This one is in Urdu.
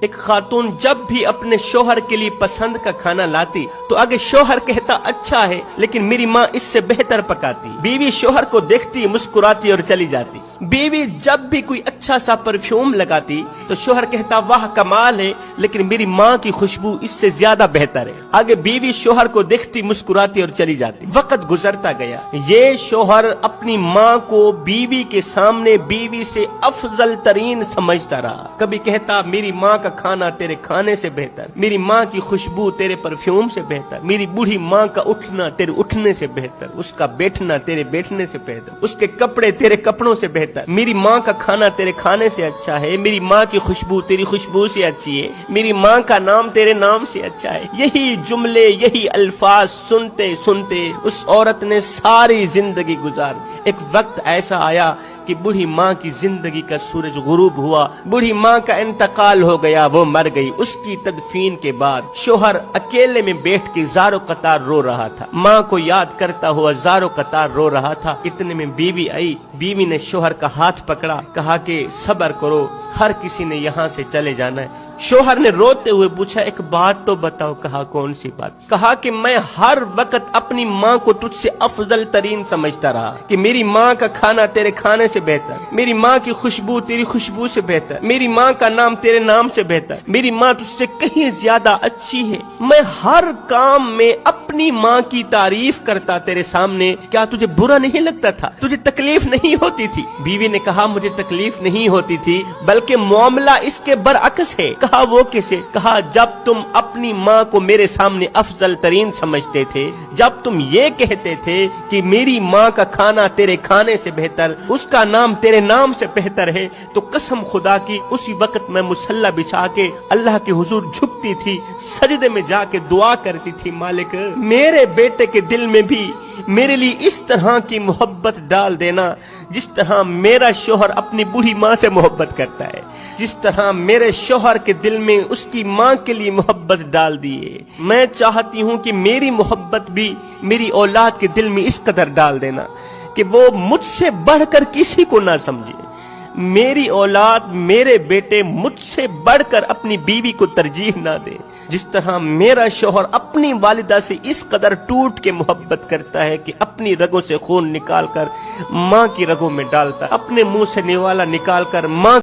ایک خاتون جب بھی اپنے شوہر کے لیے پسند کا کھانا لاتی تو آگے شوہر کہتا اچھا ہے لیکن میری ماں اس سے بہتر پکاتی. بیوی شوہر کو دیکھتی مسکراتی اور چلی جاتی. بیوی جب بھی کوئی اچھا سا پرفیوم لگاتی تو شوہر کہتا واہ کمال ہے لیکن میری ماں کی خوشبو اس سے زیادہ بہتر ہے. آگے بیوی شوہر کو دیکھتی مسکراتی اور چلی جاتی. وقت گزرتا گیا. یہ شوہر اپنی ماں کو بیوی کے سامنے بیوی سے افضل ترین سمجھتا رہا. کبھی کہتا میری ماں کا کھانا تیرے کھانے سے بہتر، میری ماں کی خوشبو تیرے پرفیوم سے بہتر، میری بوڑھی ماں کا اٹھنا تیرے اٹھنے سے بہتر، اس کا بیٹھنا تیرے بیٹھنے سے بہتر، اس کے کپڑے تیرے کپڑوں سے بہتر، میری ماں کا کھانا تیرے کھانے سے اچھا ہے، میری ماں کی خوشبو تیری خوشبو سے اچھی ہے، میری ماں کا نام تیرے نام سے اچھا ہے. یہی جملے یہی الفاظ سنتے سنتے اس عورت نے ساری زندگی گزار. ایک وقت ایسا آیا کہ بوڑھی ماں کی زندگی کا سورج غروب ہوا، بوڑھی ماں کا انتقال ہو گیا، وہ مر گئی. اس کی تدفین کے بعد شوہر اکیلے میں بیٹھ کے زاروں قطار رو رہا تھا، ماں کو یاد کرتا ہوا زاروں قطار رو رہا تھا. اتنے میں بیوی آئی. بیوی نے شوہر کا ہاتھ پکڑا، کہا کہ صبر کرو، ہر کسی نے یہاں سے چلے جانا ہے. شوہر نے روتے ہوئے پوچھا ایک بات تو بتاؤ. کہا کون سی بات؟ کہا کہ میں ہر وقت اپنی ماں کو تجھ سے افضل ترین سمجھتا رہا کہ میری ماں کا کھانا تیرے کھانے سے بہتر، میری ماں کی خوشبو تیری خوشبو سے بہتر، میری ماں کا نام تیرے نام سے بہتر، میری ماں تجھ سے کہیں زیادہ اچھی ہے. میں ہر کام میں اپنی ماں کی تعریف کرتا تیرے سامنے. کیا تجھے برا نہیں لگتا تھا؟ تجھے تکلیف نہیں ہوتی تھی؟ بیوی نے کہا مجھے تکلیف نہیں ہوتی تھی بلکہ معاملہ اس کے برعکس ہے. کہا وہ کیسے؟ کہا جب تم اپنی ماں کو میرے سامنے افضل ترین سمجھتے تھے، جب تم یہ کہتے تھے کہ میری ماں کا کھانا تیرے کھانے سے بہتر، اس کا نام تیرے نام سے بہتر ہے، تو قسم خدا کی اسی وقت میں مصلی بچھا کے اللہ کے حضور جھکتی تھی، سجدے میں جا کے دعا کرتی تھی مالک میرے بیٹے کے دل میں بھی میرے لیے اس طرح کی محبت ڈال دینا جس طرح میرا شوہر اپنی بوڑھی ماں سے محبت کرتا ہے، جس طرح میرے شوہر کے دل میں اس کی ماں کے لیے محبت ڈال دیے. میں چاہتی ہوں کہ میری محبت بھی میری اولاد کے دل میں اس قدر ڈال دینا کہ وہ مجھ سے بڑھ کر کسی کو نہ سمجھے. میری اولاد میرے بیٹے مجھ سے بڑھ کر اپنی بیوی کو ترجیح نہ دے. جس طرح میرا شوہر اپنی والدہ سے اس قدر ٹوٹ کے محبت کرتا ہے کہ اپنی رگوں سے خون نکال کر ماں کی رگوں میں ڈالتا، اپنے منہ سے نوالا نکال کر ماں